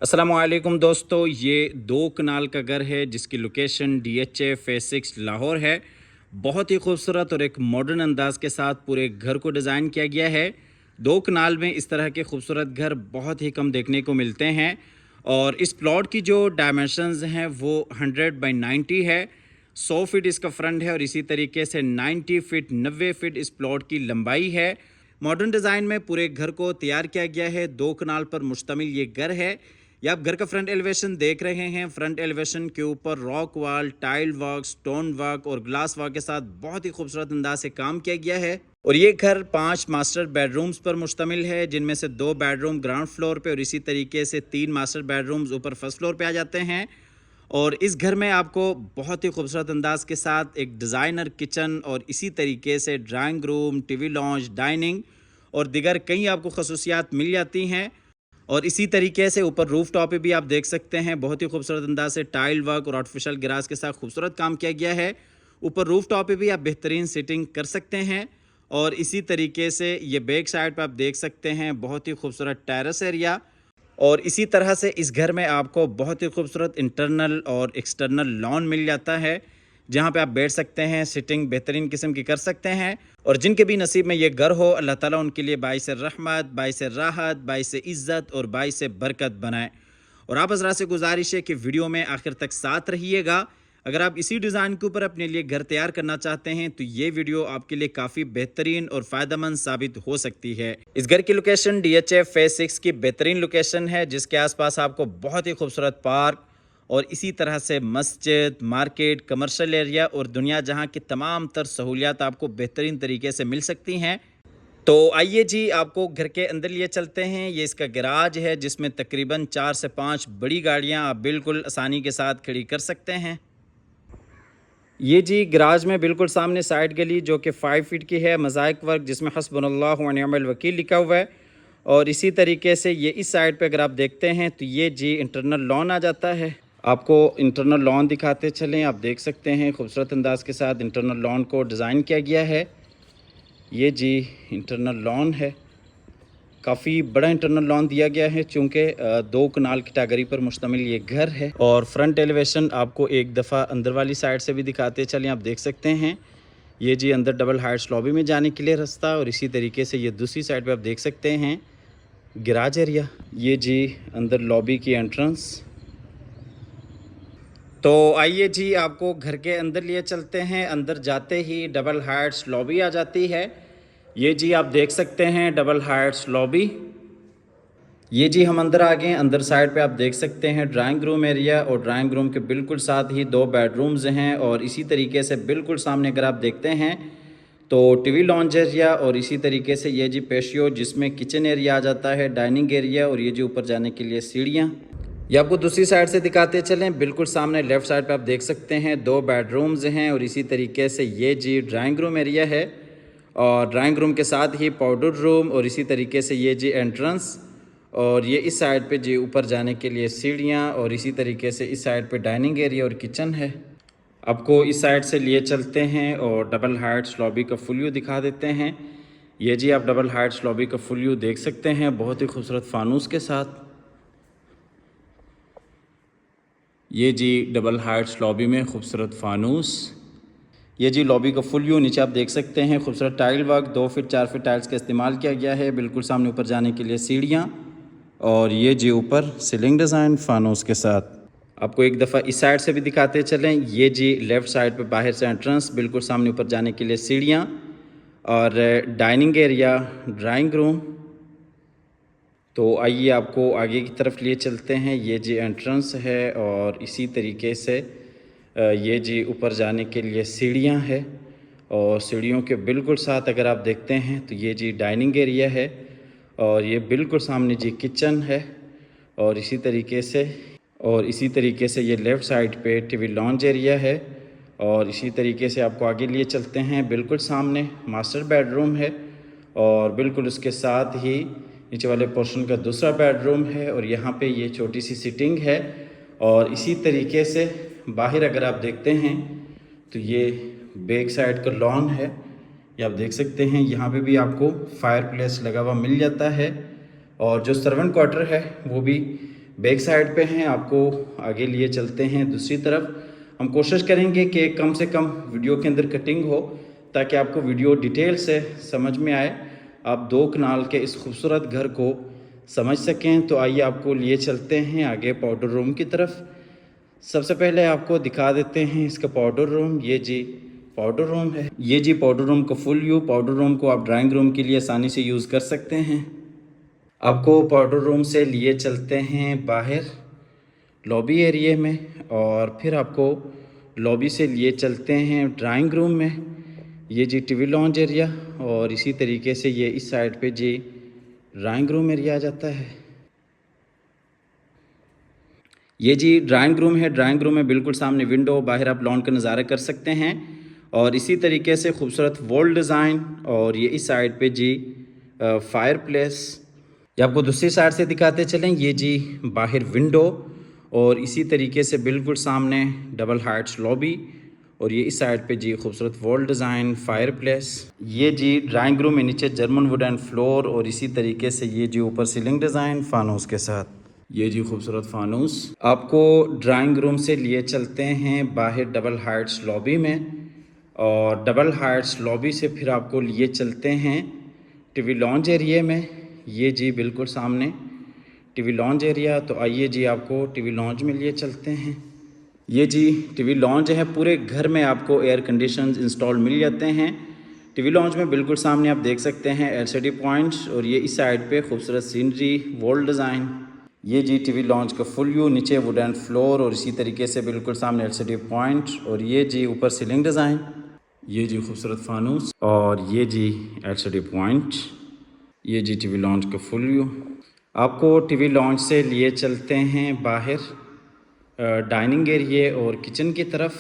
अस्सलामुअलैकुम दोस्तों, ये 2 कनाल का घर है जिसकी लोकेशन DHA फेज़ 6 लाहौर है। बहुत ही खूबसूरत और एक मॉडर्न अंदाज के साथ पूरे घर को डिज़ाइन किया गया है। 2 कनाल में इस तरह के खूबसूरत घर बहुत ही कम देखने को मिलते हैं और इस प्लॉट की जो डायमेंशंस हैं वो 100 बाई 90 है। 100 फीट इसका फ्रंट है और इसी तरीके से 90 फीट 90 फीट इस प्लॉट की लंबाई है। मॉडर्न डिज़ाइन में पूरे घर को तैयार किया गया है। 2 कनाल पर मुश्तमिल ये घर है। ये आप घर का फ्रंट एलिवेशन देख रहे हैं। फ्रंट एलिवेशन के ऊपर rock wall, tile work, stone work और ग्लास वर्क के साथ बहुत ही खूबसूरत अंदाज से काम किया गया है। और ये घर 5 मास्टर बेडरूम्स पर मुश्तमिल है, जिनमें से 2 बेडरूम ग्राउंड फ्लोर पे और इसी तरीके से 3 मास्टर बेडरूम्स ऊपर फर्स्ट फ्लोर पे आ जाते हैं। और इस घर में आपको बहुत ही खूबसूरत अंदाज के साथ एक डिज़ाइनर किचन और इसी तरीके से drawing room, TV lounge, dining और दिगर कई आपको खसूसियात मिल जाती हैं। और इसी तरीके से ऊपर रूफ टॉप पे भी आप देख सकते हैं बहुत ही खूबसूरत अंदाज से टाइल वर्क और आर्टिफिशियल ग्रास के साथ खूबसूरत काम किया गया है। ऊपर रूफ टॉप पे भी आप बेहतरीन सिटिंग कर सकते हैं। और इसी तरीके से ये बैक साइड पे आप देख सकते हैं बहुत ही खूबसूरत टेरेस एरिया। और इसी तरह से इस घर में आपको बहुत ही खूबसूरत इंटरनल और एक्सटर्नल लॉन मिल जाता है, जहाँ पे आप बैठ सकते हैं, सिटिंग बेहतरीन किस्म की कर सकते हैं। और जिनके भी नसीब में ये घर हो, अल्लाह ताला उनके लिए बाइस रहमत, बाइस राहत, बाइस इज़्ज़त और बाइस बरकत बनाए। और आप हज़रात से गुजारिश है कि वीडियो में आखिर तक साथ रहिएगा। अगर आप इसी डिज़ाइन के ऊपर अपने लिए घर तैयार करना चाहते हैं तो ये वीडियो आपके लिए काफ़ी बेहतरीन और फ़ायदेमंद साबित हो सकती है। इस घर की लोकेशन DHA फेज़ 6 की बेहतरीन लोकेशन है, जिसके आसपास आपको बहुत ही खूबसूरत पार्क और इसी तरह से मस्जिद, मार्केट, कमर्शियल एरिया और दुनिया जहां की तमाम तर सहूलियात आपको बेहतरीन तरीके से मिल सकती हैं। तो आइए जी, आपको घर के अंदर लिए चलते हैं। ये इसका गैराज है जिसमें तकरीबन 4 से 5 बड़ी गाड़ियां आप बिल्कुल आसानी के साथ खड़ी कर सकते हैं। ये जी गैराज में बिल्कुल सामने साइड गली जो कि 5 फीट की है, मोज़ाइक वर्क जिसमें हस्बुनल्लाहु व निअमल वकील लिखा हुआ है। और इसी तरीके से ये इस साइड पे अगर आप देखते हैं तो ये जी इंटरनल लॉन आ जाता है। आपको इंटरनल लॉन दिखाते चलें, आप देख सकते हैं खूबसूरत अंदाज के साथ इंटरनल लॉन को डिज़ाइन किया गया है। ये जी इंटरनल लॉन है, काफ़ी बड़ा इंटरनल लॉन दिया गया है चूँकि 2 कनाल कैटेगरी पर मुश्तमिल ये घर है। और फ्रंट एलिवेशन आपको एक दफ़ा अंदर वाली साइड से भी दिखाते चलें, आप देख सकते हैं। ये जी अंदर डबल हाइट्स लॉबी में जाने के लिए रास्ता और इसी तरीके से ये दूसरी साइड पर आप देख सकते हैं गैराज एरिया। ये जी अंदर लॉबी की एंट्रेंस। तो आइए जी, आपको घर के अंदर लिए चलते हैं। अंदर जाते ही डबल हाइट्स लॉबी आ जाती है। ये जी आप देख सकते हैं डबल हाइट्स लॉबी। ये जी हम अंदर आ गए। अंदर साइड पे आप देख सकते हैं ड्राइंग रूम एरिया और ड्राइंग रूम के बिल्कुल साथ ही 2 बेडरूम्स हैं। और इसी तरीके से बिल्कुल सामने अगर आप देखते हैं तो टीवी लॉन्च एरिया और इसी तरीके से ये जी पेशियो जिसमें किचन एरिया आ जाता है, डाइनिंग एरिया और ये जी ऊपर जाने के लिए सीढ़ियाँ। ये आपको दूसरी साइड से दिखाते चलें। बिल्कुल सामने लेफ़्ट साइड पे आप देख सकते हैं 2 बेडरूम्स हैं और इसी तरीके से ये जी ड्राइंग रूम एरिया है। और ड्राइंग रूम के साथ ही पाउडर रूम और इसी तरीके से ये जी एंट्रेंस। और ये इस साइड पे जी ऊपर जाने के लिए सीढ़ियाँ और इसी तरीके से इस साइड पे डाइनिंग एरिया और किचन है। आपको इस साइड से लिए चलते हैं और डबल हाइट्स लॉबी का फुल व्यू दिखा देते हैं। ये जी आप डबल हाइट्स लॉबी का फुल व्यू देख सकते हैं बहुत ही खूबसूरत फानूस के साथ। ये जी डबल हाइट्स लॉबी में खूबसूरत फानूस। ये जी लॉबी का फुल व्यू। नीचे आप देख सकते हैं खूबसूरत tile work, 2 feet 4 feet tiles का इस्तेमाल किया गया है। बिल्कुल सामने ऊपर जाने के लिए सीढ़ियाँ और ये जी ऊपर सीलिंग डिज़ाइन फानूस के साथ। आपको एक दफ़ा इस साइड से भी दिखाते चलें। ये जी लेफ़्ट साइड पे बाहर से एंट्रेंस, बिल्कुल सामने ऊपर जाने के लिए सीढ़ियाँ और डाइनिंग एरिया, ड्राइंग रूम। तो आइए आपको आगे की तरफ लिए चलते हैं। ये जी एंट्रेंस है और इसी तरीके से ये जी ऊपर जाने के लिए सीढ़ियाँ हैं। और सीढ़ियों के बिल्कुल साथ अगर आप देखते हैं तो ये जी डाइनिंग एरिया है और ये बिल्कुल सामने जी किचन है। और इसी तरीके से ये लेफ़्ट साइड पे टीवी लॉन्च एरिया है। और इसी तरीके से आपको आगे लिए चलते हैं। बिल्कुल सामने मास्टर बेडरूम है और बिल्कुल उसके साथ ही नीचे वाले पोर्शन का दूसरा बेडरूम है और यहाँ पे ये छोटी सी सिटिंग है। और इसी तरीके से बाहर अगर आप देखते हैं तो ये बैक साइड का लॉन है। ये आप देख सकते हैं, यहाँ पे भी आपको फायर प्लेस लगा हुआ मिल जाता है। और जो सर्वेंट क्वार्टर है वो भी बैक साइड पे हैं, आपको आगे लिए चलते हैं दूसरी तरफ। हम कोशिश करेंगे कि कम से कम वीडियो के अंदर कटिंग हो ताकि आपको वीडियो डिटेल से समझ में आए, आप 2 कनाल के इस खूबसूरत घर को समझ सकें। तो आइए आपको लिए चलते हैं आगे पाउडर रूम की तरफ। सबसे पहले आपको दिखा देते हैं इसका पाउडर रूम। ये जी पाउडर रूम है। ये जी पाउडर रूम का फुल व्यू। पाउडर रूम को आप ड्राइंग रूम के लिए आसानी से यूज़ कर सकते हैं। आपको पाउडर रूम से लिए चलते हैं बाहर लॉबी एरिया में, और फिर आपको लॉबी से लिए चलते हैं ड्राइंग रूम में। ये जी टीवी लॉन्ज एरिया, और इसी तरीके से ये इस साइड पे जी ड्राइंग रूम एरिया आ जाता है। ये जी ड्राइंग रूम है। ड्राइंग रूम में बिल्कुल सामने विंडो, बाहर आप लॉन का नज़ारा कर सकते हैं। और इसी तरीके से खूबसूरत वॉल डिज़ाइन, और ये इस साइड पे जी फायर प्लेस। ये आपको दूसरी साइड से दिखाते चलें। ये जी बाहर विंडो, और इसी तरीके से बिल्कुल सामने डबल हाइट्स लॉबी, और ये इस साइड पे जी खूबसूरत वॉल डिज़ाइन, फायर प्लेस। ये जी ड्राइंग रूम में नीचे जर्मन वुडन फ्लोर, और इसी तरीके से ये जी ऊपर सीलिंग डिज़ाइन फानूस के साथ। ये जी खूबसूरत फानूस। आपको ड्राइंग रूम से लिए चलते हैं बाहर डबल हाइट्स लॉबी में, और डबल हाइट्स लॉबी से फिर आपको लिए चलते हैं टीवी लॉन्ज एरिया में। ये जी बिल्कुल सामने टीवी लॉन्ज एरिया। तो आइए जी आपको टीवी लॉन्ज में लिए चलते हैं। ये जी टीवी लॉन्ज है। पूरे घर में आपको एयर कंडीशंस इंस्टॉल मिल जाते हैं। टीवी लॉन्ज में बिल्कुल सामने आप देख सकते हैं एलसीडी पॉइंट्स, और ये इस साइड पे खूबसूरत सीनरी वॉल डिज़ाइन। ये जी टीवी लॉन्च का फुल व्यू, नीचे वुडन फ्लोर, और इसी तरीके से बिल्कुल सामने एलसीडी पॉइंट, और ये जी ऊपर सीलिंग डिज़ाइन। ये जी खूबसूरत फानूस, और ये जी एलसीडी पॉइंट। ये जी टीवी लॉन्च का फुल व्यू। आपको टीवी लॉन्च से लिए चलते हैं बाहर डाइनिंग एरिया और किचन की तरफ।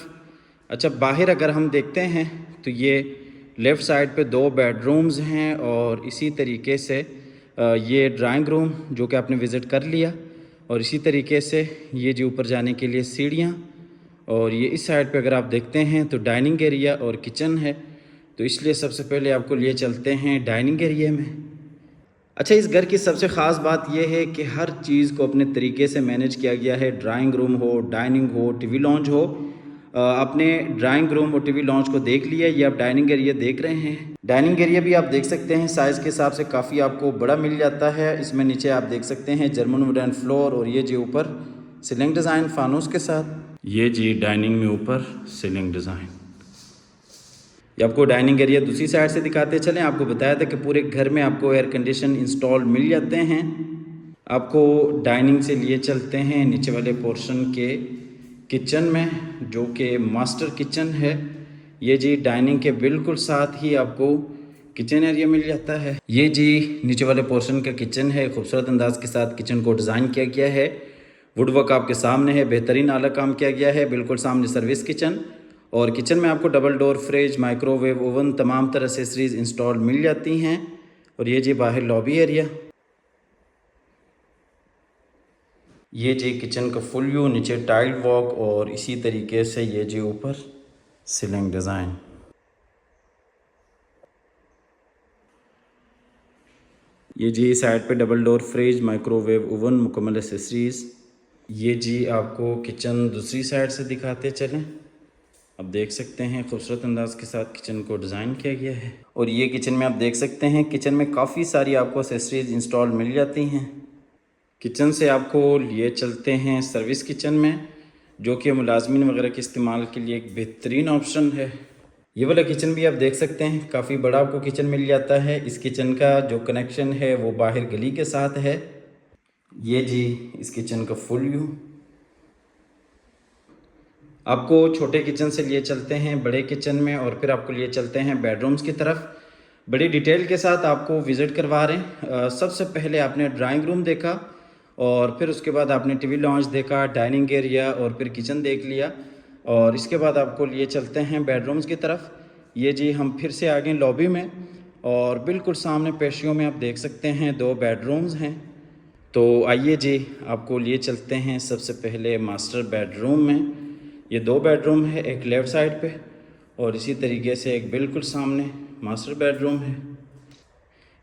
अच्छा, बाहर अगर हम देखते हैं तो ये लेफ़्ट साइड पे 2 बेडरूम्स हैं, और इसी तरीके से ये ड्राइंग रूम जो कि आपने विज़िट कर लिया, और इसी तरीके से ये जो ऊपर जाने के लिए सीढ़ियाँ, और ये इस साइड पे अगर आप देखते हैं तो डाइनिंग एरिया और किचन है। तो इसलिए सबसे पहले आपको लिए चलते हैं डाइनिंग एरिया में। अच्छा, इस घर की सबसे ख़ास बात यह है कि हर चीज़ को अपने तरीके से मैनेज किया गया है। ड्राइंग रूम हो, डाइनिंग हो, टीवी लॉन्ज हो। आपने ड्राइंग रूम और टीवी लॉन्ज को देख लिया, ये आप डाइनिंग एरिया देख रहे हैं। डाइनिंग एरिया भी आप देख सकते हैं साइज़ के हिसाब से काफ़ी आपको बड़ा मिल जाता है। इसमें नीचे आप देख सकते हैं जर्मन वुडन फ्लोर, और ये जी ऊपर सीलिंग डिज़ाइन फानूस के साथ। ये जी डाइनिंग में ऊपर सीलिंग डिज़ाइन। ये आपको डाइनिंग एरिया दूसरी साइड से दिखाते चलें। आपको बताया था कि पूरे घर में आपको एयर कंडीशन इंस्टॉल मिल जाते हैं। आपको डाइनिंग से लिए चलते हैं नीचे वाले पोर्शन के किचन में, जो कि मास्टर किचन है। ये जी डाइनिंग के बिल्कुल साथ ही आपको किचन एरिया मिल जाता है। ये जी नीचे वाले पोर्शन का किचन है। खूबसूरत अंदाज के साथ किचन को डिज़ाइन किया गया है। वुडवर्क आपके सामने है, बेहतरीन आला काम किया गया है। बिल्कुल सामने सर्विस किचन, और किचन में आपको double door fridge, microwave oven, तमाम तरह से एसेसरीज इंस्टॉल मिल जाती हैं। और ये जी बाहर लॉबी एरिया। ये जी किचन का फुल व्यू, नीचे टाइल वॉक, और इसी तरीके से ये जी ऊपर सीलिंग डिज़ाइन। ये जी साइड पे double door fridge, microwave oven, मुकम्मल एसेसरीज। ये जी आपको किचन दूसरी साइड से दिखाते चलें। आप देख सकते हैं खूबसूरत अंदाज के साथ किचन को डिज़ाइन किया गया है। और ये किचन में आप देख सकते हैं किचन में काफ़ी सारी आपको एसेसरीज इंस्टॉल मिल जाती हैं। किचन से आपको लिए चलते हैं सर्विस किचन में, जो कि मुलाजमीन वगैरह के इस्तेमाल के लिए एक बेहतरीन ऑप्शन है। ये वाला किचन भी आप देख सकते हैं, काफ़ी बड़ा आपको किचन मिल जाता है। इस किचन का जो कनेक्शन है वो बाहर गली के साथ है। ये जी इस किचन का फुल व्यू। आपको छोटे किचन से लिए चलते हैं बड़े किचन में, और फिर आपको लिए चलते हैं बेडरूम्स की तरफ। बड़ी डिटेल के साथ आपको विज़िट करवा रहे हैं। सबसे पहले आपने ड्राइंग रूम देखा, और फिर उसके बाद आपने टीवी लॉन्च देखा, डाइनिंग एरिया, और फिर किचन देख लिया, और इसके बाद आपको लिए चलते हैं बेडरूम्स की तरफ। ये जी हम फिर से आ गए लॉबी में, और बिल्कुल सामने पेशियों में आप देख सकते हैं 2 बेडरूम्स हैं। तो आइए जी आपको लिए चलते हैं सबसे पहले मास्टर बेडरूम में। ये 2 बेडरूम है, एक लेफ़्ट साइड पे, और इसी तरीके से एक बिल्कुल सामने मास्टर बेडरूम है।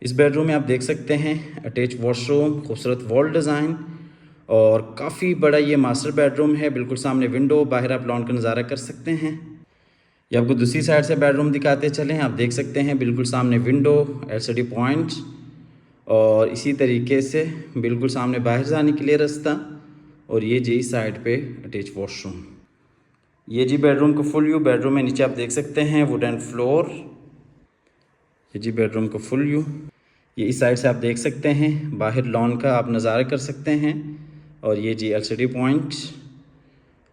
इस बेडरूम में आप देख सकते हैं अटैच वॉशरूम, खूबसूरत वॉल डिज़ाइन, और काफ़ी बड़ा ये मास्टर बेडरूम है, बिल्कुल सामने विंडो, बाहर आप लॉन का नज़ारा कर सकते हैं। ये आपको दूसरी साइड से बेडरूम दिखाते चलें, आप देख सकते हैं बिल्कुल सामने विंडो, एलसीडी पॉइंट और इसी तरीके से बिल्कुल सामने बाहर जाने के लिए रास्ता और ये जी साइड पे अटैच वॉशरूम। ये जी बेडरूम का फुल व्यू, बेडरूम में नीचे आप देख सकते हैं वुडन फ्लोर। ये जी बेडरूम का फुल व्यू, ये इस साइड से आप देख सकते हैं, बाहर लॉन का आप नज़ारा कर सकते हैं और ये जी एलसीडी पॉइंट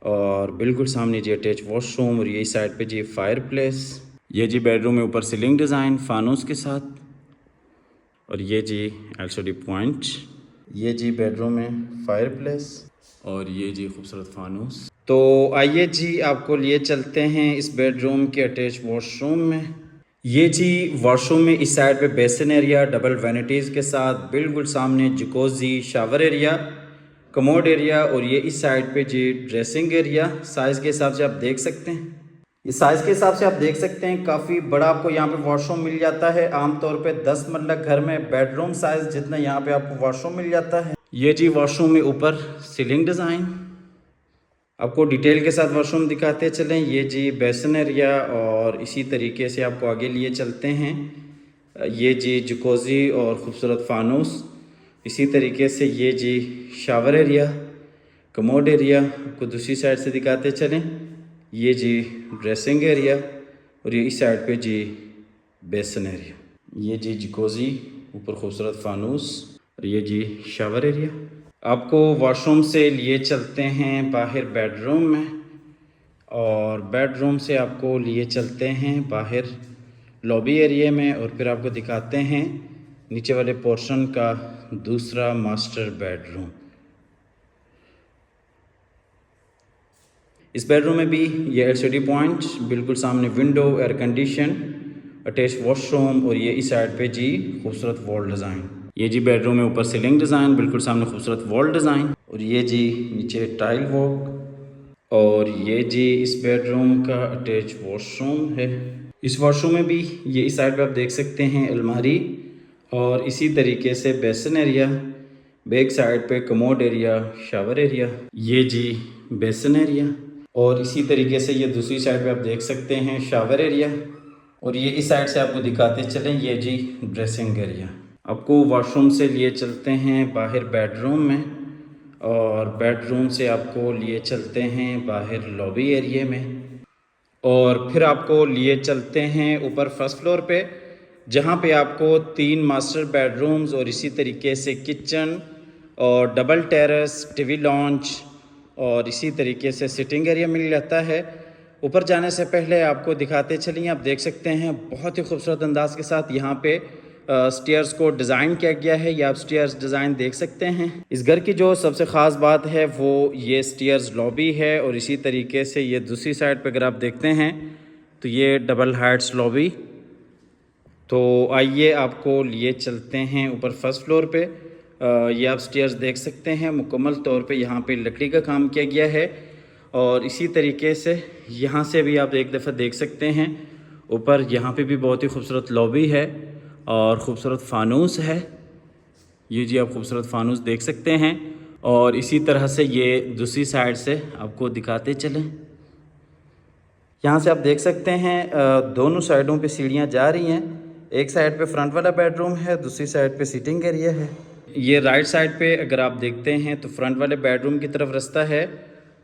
और बिल्कुल सामने जी अटैच वॉशरूम और ये इस साइड पे जी फायर प्लेस। ये जी बेडरूम में ऊपर सीलिंग डिज़ाइन फानूस के साथ और ये जी एलसीडी पॉइंट। ये जी बेडरूम में फायर प्लेस और ये जी खूबसूरत फानूस। तो आइए जी आपको लिए चलते हैं इस बेडरूम के अटैच वॉशरूम में। ये जी वॉशरूम में इस साइड पे बेसिन एरिया, डबल वैनिटीज़ के साथ, बिल्कुल सामने jacuzzi, shower area, commode area और ये इस साइड पे जी ड्रेसिंग एरिया। साइज़ के हिसाब से आप देख सकते हैं, ये साइज़ के हिसाब से आप देख सकते हैं काफ़ी बड़ा आपको यहाँ पे वॉशरूम मिल जाता है। आमतौर पे 10 मरला घर में बेडरूम साइज़ जितना यहाँ पे आपको वॉशरूम मिल जाता है। ये जी वॉशरूम में ऊपर सीलिंग डिज़ाइन, आपको डिटेल के साथ वॉशरूम दिखाते चलें। ये जी बेसिन एरिया और इसी तरीके से आपको आगे लिए चलते हैं। ये जी जकूज़ी और ख़ूबसूरत फानूस, इसी तरीके से ये जी शावर एरिया, कमोड एरिया आपको दूसरी साइड से दिखाते चलें। ये जी ड्रेसिंग एरिया और ये इस साइड पे जी बेसिन एरिया। ये जी जकूज़ी, ऊपर खूबसूरत फानूस और ये जी शावर एरिया। आपको वॉशरूम से लिए चलते हैं बाहर बेडरूम में और बेडरूम से आपको लिए चलते हैं बाहर लॉबी एरिया में और फिर आपको दिखाते हैं नीचे वाले पोर्शन का दूसरा मास्टर बेडरूम। इस बेडरूम में भी ये एलसीडी पॉइंट, बिल्कुल सामने window, air condition, attach washroom और ये इस साइड पे जी खूबसूरत वॉल डिज़ाइन। ये जी बेडरूम में ऊपर सीलिंग डिज़ाइन, बिल्कुल सामने खूबसूरत वॉल डिज़ाइन और ये जी नीचे टाइल वॉक और ये जी इस बेडरूम का अटैच वॉशरूम है। इस वॉशरूम में भी ये इस साइड पे आप देख सकते हैं अलमारी और इसी तरीके से बेसिन एरिया, बैक साइड पे कमोड एरिया, शावर एरिया। ये जी बेसिन एरिया और इसी तरीके से ये दूसरी साइड पे आप देख सकते हैं शावर एरिया और ये इस साइड से आपको दिखाते चलें। ये जी ड्रेसिंग एरिया। आपको वॉशरूम से लिए चलते हैं बाहर बेडरूम में और बेडरूम से आपको लिए चलते हैं बाहर लॉबी एरिया में और फिर आपको लिए चलते हैं ऊपर फर्स्ट फ्लोर पे, जहाँ पे आपको 3 मास्टर बेडरूम्स और इसी तरीके से किचन और डबल टेरेस, टीवी लॉन्च और इसी तरीके से सिटिंग एरिया मिल जाता है। ऊपर जाने से पहले आपको दिखाते चलिए, आप देख सकते हैं बहुत ही खूबसूरत अंदाज के साथ यहाँ पे स्टेयर्स को डिज़ाइन किया गया है। ये आप स्टेयर्स डिज़ाइन देख सकते हैं। इस घर की जो सबसे ख़ास बात है वो ये स्टेयर्स लॉबी है और इसी तरीके से ये दूसरी साइड पे अगर आप देखते हैं तो ये डबल हाइट्स लॉबी। तो आइए आपको लिए चलते हैं ऊपर फर्स्ट फ्लोर पे। ये आप स्टेयर्स देख सकते हैं, मुकम्मल तौर पे यहाँ पे लकड़ी का काम किया गया है और इसी तरीके से यहाँ से भी आप एक दफ़ा देख सकते हैं ऊपर, यहाँ पे भी बहुत ही खूबसूरत लॉबी है और ख़ूबसूरत फानूस है। ये जी आप खूबसूरत फानूस देख सकते हैं और इसी तरह से ये दूसरी साइड से आपको दिखाते चलें। यहाँ से आप देख सकते हैं दोनों साइडों पे सीढ़ियाँ जा रही हैं। एक साइड पे फ्रंट वाला बेडरूम है, दूसरी साइड पे सिटिंग एरिया है। ये राइट साइड पे अगर आप देखते हैं तो फ्रंट वाले बेडरूम की तरफ रास्ता है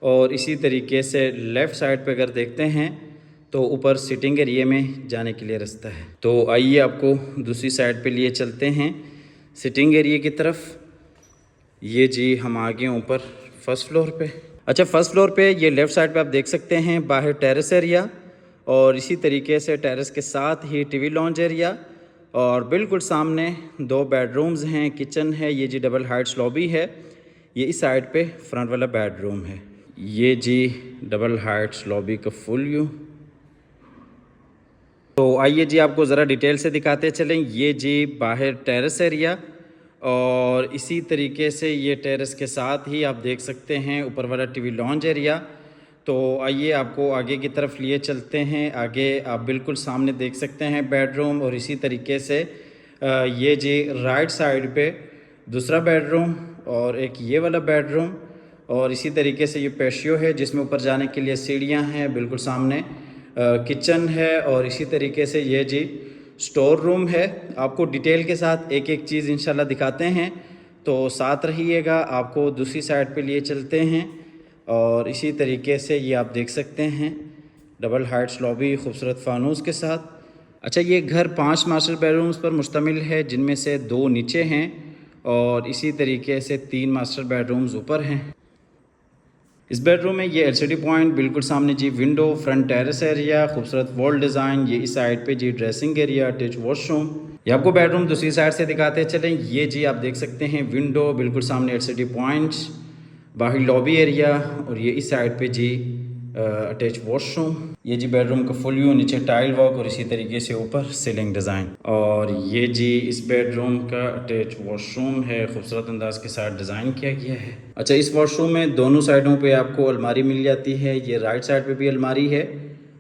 और इसी तरीके से लेफ़्ट साइड पे अगर देखते हैं तो ऊपर सिटिंग एरिया में जाने के लिए रास्ता है। तो आइए आपको दूसरी साइड पे लिए चलते हैं सिटिंग एरिया की तरफ। ये जी हम आ गए ऊपर फर्स्ट फ्लोर पे। अच्छा, फर्स्ट फ्लोर पे ये लेफ़्ट साइड पे आप देख सकते हैं बाहर टेरेस एरिया और इसी तरीके से टेरेस के साथ ही टीवी लॉन्च एरिया और बिल्कुल सामने 2 बेडरूम्स हैं, किचन है। ये जी डबल हाइट्स लॉबी है। ये इस साइड पे फ्रंट वाला बेडरूम है। ये जी डबल हाइट्स लॉबी का फुल व्यू। तो आइए जी आपको ज़रा डिटेल से दिखाते चलें। ये जी बाहर टेरेस एरिया और इसी तरीके से ये टेरेस के साथ ही आप देख सकते हैं ऊपर वाला टीवी लॉन्च एरिया। तो आइए आपको आगे की तरफ लिए चलते हैं। आगे आप बिल्कुल सामने देख सकते हैं बेडरूम और इसी तरीके से ये जी राइट साइड पे दूसरा बेडरूम और एक ये वाला बेडरूम, और इसी तरीके से ये पेशियो है जिसमें ऊपर जाने के लिए सीढ़ियाँ हैं। बिल्कुल सामने किचन है, और इसी तरीके से ये जी स्टोर रूम है। आपको डिटेल के साथ एक एक चीज़ इंशाल्लाह दिखाते हैं, तो साथ रहिएगा। आपको दूसरी साइड पे लिए चलते हैं, और इसी तरीके से ये आप देख सकते हैं डबल हाइट्स लॉबी खूबसूरत फानूस के साथ। अच्छा, ये घर 5 मास्टर बेडरूम्स पर मुश्तमिल है, जिनमें से 2 नीचे हैं और इसी तरीके से 3 मास्टर बेडरूम्स ऊपर हैं। इस बेडरूम में ये एलसीडी पॉइंट, बिल्कुल सामने जी विंडो, फ्रंट टेरेस एरिया, खूबसूरत वॉल डिज़ाइन, ये इस साइड पे जी ड्रेसिंग एरिया, अटैच वॉशरूम। ये आपको बेडरूम दूसरी साइड से दिखाते चलें। ये जी आप देख सकते हैं विंडो, बिल्कुल सामने एलसीडी पॉइंट, बाहर लॉबी एरिया, और ये इस साइड पे जी अटैच वॉशरूम। ये जी बेडरूम का फुल व्यू, नीचे टाइल वर्क और इसी तरीके से ऊपर सीलिंग डिज़ाइन। और ये जी इस बेडरूम का अटैच वॉशरूम है, खूबसूरत अंदाज के साथ डिज़ाइन किया गया है। अच्छा, इस वॉशरूम में दोनों साइडों पे आपको अलमारी मिल जाती है। ये राइट साइड पे भी अलमारी है,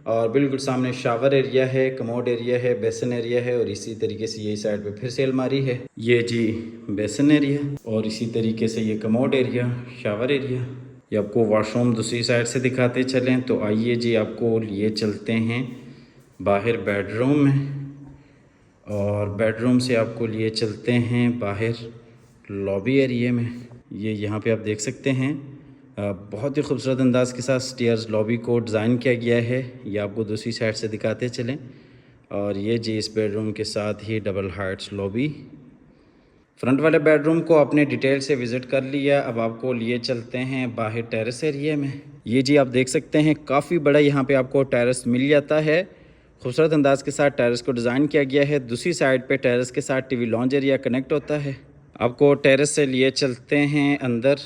और बिल्कुल सामने शावर एरिया है, कमोड एरिया है, बेसन एरिया है, और इसी तरीके से यही साइड पे फिर से अलमारी है। ये जी बेसन एरिया, और इसी तरीके से ये कमोड एरिया, शावर एरिया। ये आपको वॉशरूम दूसरी साइड से दिखाते चलें, तो आइए जी आपको लिए चलते हैं बाहर बेडरूम में, और बेडरूम से आपको लिए चलते हैं बाहर लॉबी एरिया में। ये यहाँ पे आप देख सकते हैं बहुत ही खूबसूरत अंदाज के साथ स्टेयर्स लॉबी को डिज़ाइन किया गया है। ये आपको दूसरी साइड से दिखाते चलें, और ये जी इस बेडरूम के साथ ही डबल हाइट्स लॉबी। फ्रंट वाले बेडरूम को आपने डिटेल से विज़िट कर लिया। अब आपको लिए चलते हैं बाहर टेरेस एरिया में। ये जी आप देख सकते हैं काफ़ी बड़ा यहाँ पे आपको टेरेस मिल जाता है। खूबसूरत अंदाज के साथ टेरेस को डिज़ाइन किया गया है। दूसरी साइड पे टेरेस के साथ टीवी लॉन्ज एरिया कनेक्ट होता है। आपको टेरेस से लिए चलते हैं अंदर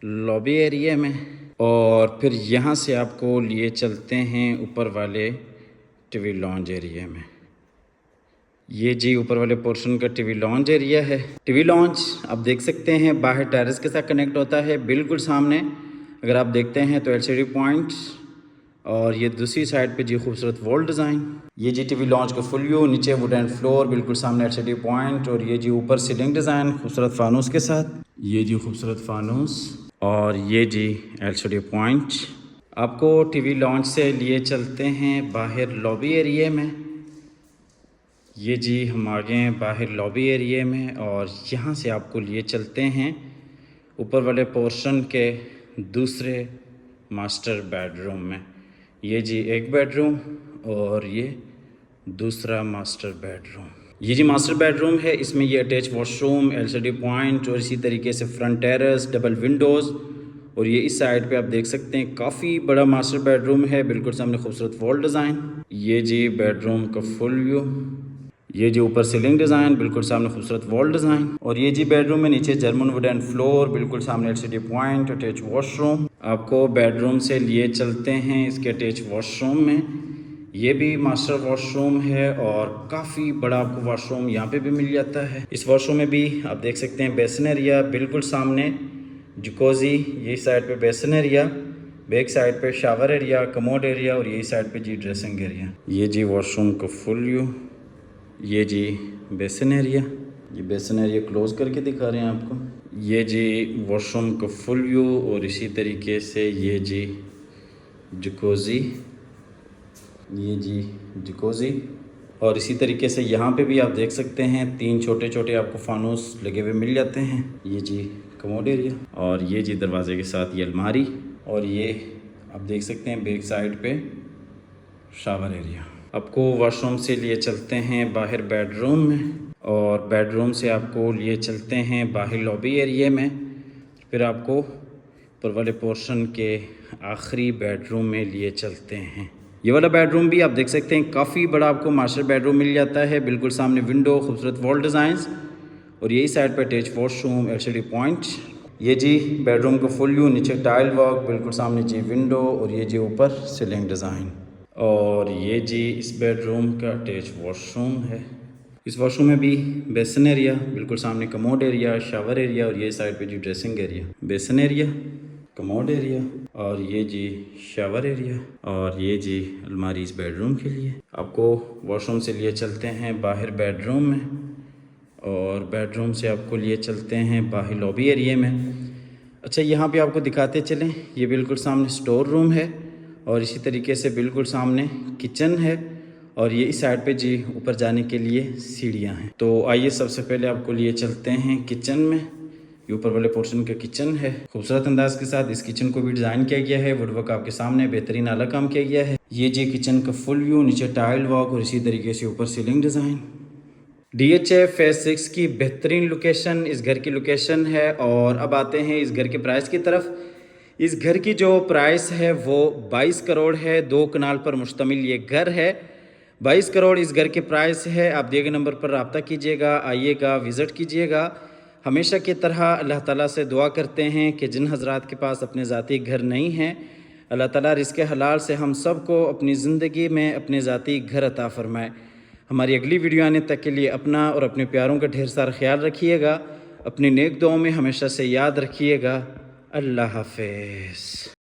लॉबी एरिया में, और फिर यहाँ से आपको लिए चलते हैं ऊपर वाले टीवी लॉन्ज एरिया में। ये जी ऊपर वाले पोर्शन का टीवी लॉन्ज एरिया है। टीवी लॉन्ज आप देख सकते हैं बाहर टेरेस के साथ कनेक्ट होता है। बिल्कुल सामने अगर आप देखते हैं तो एलसीडी पॉइंट, और ये दूसरी साइड पे जी खूबसूरत वॉल डिज़ाइन। ये जी टीवी लॉन्ज का फुल व्यू, नीचे वुडन फ्लोर, बिल्कुल सामने एलसीडी पॉइंट, और ये जी ऊपर सीलिंग डिज़ाइन खूबसूरत फानूस के साथ। ये जी खूबसूरत फानूस, और ये जी एलसीडी पॉइंट। आपको टीवी लॉन्ज से लिए चलते हैं बाहर लॉबी एरिया में। ये जी हम आ गए हैं बाहर लॉबी एरिया में, और यहाँ से आपको लिए चलते हैं ऊपर वाले पोर्शन के दूसरे मास्टर बेडरूम में। ये जी एक बेडरूम, और ये दूसरा मास्टर बेडरूम। ये जी मास्टर बेडरूम है, इसमें ये अटैच वॉशरूम, एलसीडी पॉइंट, और इसी तरीके से फ्रंट टेरेस, डबल विंडोज़, और ये इस साइड पे आप देख सकते हैं काफ़ी बड़ा मास्टर बेडरूम है। बिल्कुल सामने खूबसूरत वॉल डिज़ाइन। ये जी बेडरूम का फुल व्यू, ये जी ऊपर सीलिंग डिज़ाइन, बिल्कुल सामने खूबसूरत वॉल डिज़ाइन, और ये जी बेडरूम में नीचे जर्मन वुडन फ्लोर, बिल्कुल सामने एलसीडी पॉइंट, अटैच वॉशरूम। आपको बेडरूम से लिए चलते हैं इसके अटैच वॉशरूम में। ये भी मास्टर वॉशरूम है, और काफ़ी बड़ा आपको वॉशरूम यहाँ पे भी मिल जाता है। इस वॉशरूम में भी आप देख सकते हैं बेसन एरिया, बिल्कुल सामने जकूज़ी, यही साइड पे बेसन एरिया, बैक साइड पे शावर एरिया, कमोड एरिया, और यही साइड पे जी ड्रेसिंग एरिया। ये जी वॉशरूम का फुल व्यू, ये जी बेसन एरिया। ये बेसन एरिया क्लोज करके दिखा रहे हैं आपको। ये जी वॉशरूम का फुल व्यू, और इसी तरीके से ये जी जकूज़ी, ये जी जकूज़ी, और इसी तरीके से यहाँ पे भी आप देख सकते हैं 3 छोटे छोटे आपको फानूस लगे हुए मिल जाते हैं। ये जी कमोड एरिया, और ये जी दरवाजे के साथ ये अलमारी, और ये आप देख सकते हैं बैक साइड पे शावर एरिया। आपको वॉशरूम से लिए चलते हैं बाहर बेडरूम में, और बेडरूम से आपको लिए चलते हैं बाहर लॉबी एरिया में। फिर आपको ऊपर वाले पोर्शन के आखिरी बेडरूम में लिए चलते हैं। ये वाला बेडरूम भी आप देख सकते हैं काफ़ी बड़ा आपको मास्टर बेडरूम मिल जाता है। बिल्कुल सामने विंडो, खूबसूरत वॉल डिज़ाइंस, और यही साइड पर अटैच वॉशरूम, एलसीडी पॉइंट। ये जी बेडरूम का फुल व्यू, नीचे टाइल वर्क, बिल्कुल सामने जी विंडो, और ये जी ऊपर सीलिंग डिज़ाइन। और ये जी इस बेडरूम का अटैच वॉशरूम है। इस वॉशरूम में भी बेसन एरिया, बिल्कुल सामने कमोड एरिया, शावर एरिया, और ये साइड पे जी ड्रेसिंग एरिया, बेसन एरिया, कमोड एरिया, और ये जी शावर एरिया, और ये जी अलमारी इस बेडरूम के लिए। आपको वॉशरूम से लिए चलते हैं बाहर बेडरूम में, और बेडरूम से आपको लिए चलते हैं बाहर लॉबी एरिया में। अच्छा, यहाँ पे आपको दिखाते चलें, ये बिल्कुल सामने स्टोर रूम है और इसी तरीके से बिल्कुल सामने किचन है और ये इस साइड पे जी ऊपर जाने के लिए सीढ़ियाँ हैं। तो आइए सबसे पहले आपको लिए चलते हैं किचन में। ये ऊपर वाले पोर्शन का किचन है। खूबसूरत अंदाज के साथ इस किचन को भी डिज़ाइन किया गया है। वुडवर्क आपके सामने बेहतरीन आला काम किया गया है। ये जी किचन का फुल व्यू, नीचे टाइल वर्क और इसी तरीके से ऊपर सीलिंग डिज़ाइन। DHA फेज 6 की बेहतरीन लोकेशन इस घर की लोकेशन है। और अब आते हैं इस घर के प्राइस की तरफ। इस घर की जो प्राइस है वो 22 करोड़ है। 2 कनाल पर मुश्तमिल ये घर है। 22 करोड़ इस घर के प्राइस है। आप दिए गए नंबर पर रब्ता कीजिएगा, आइएगा, विज़िट कीजिएगा। हमेशा की तरह अल्लाह ताला से दुआ करते हैं कि जिन हज़रात के पास अपने ज़ाती घर नहीं हैं, अल्लाह ताला रिज़्क़ हलाल से हम सब को अपनी ज़िंदगी में अपने ज़ाती घर अता फ़रमाए। हमारी अगली वीडियो आने तक के लिए अपना और अपने प्यारों का ढेर सारा ख्याल रखिएगा। अपनी नेक दुआओं में हमेशा से याद रखिएगा। अल्लाह हाफ़िज़।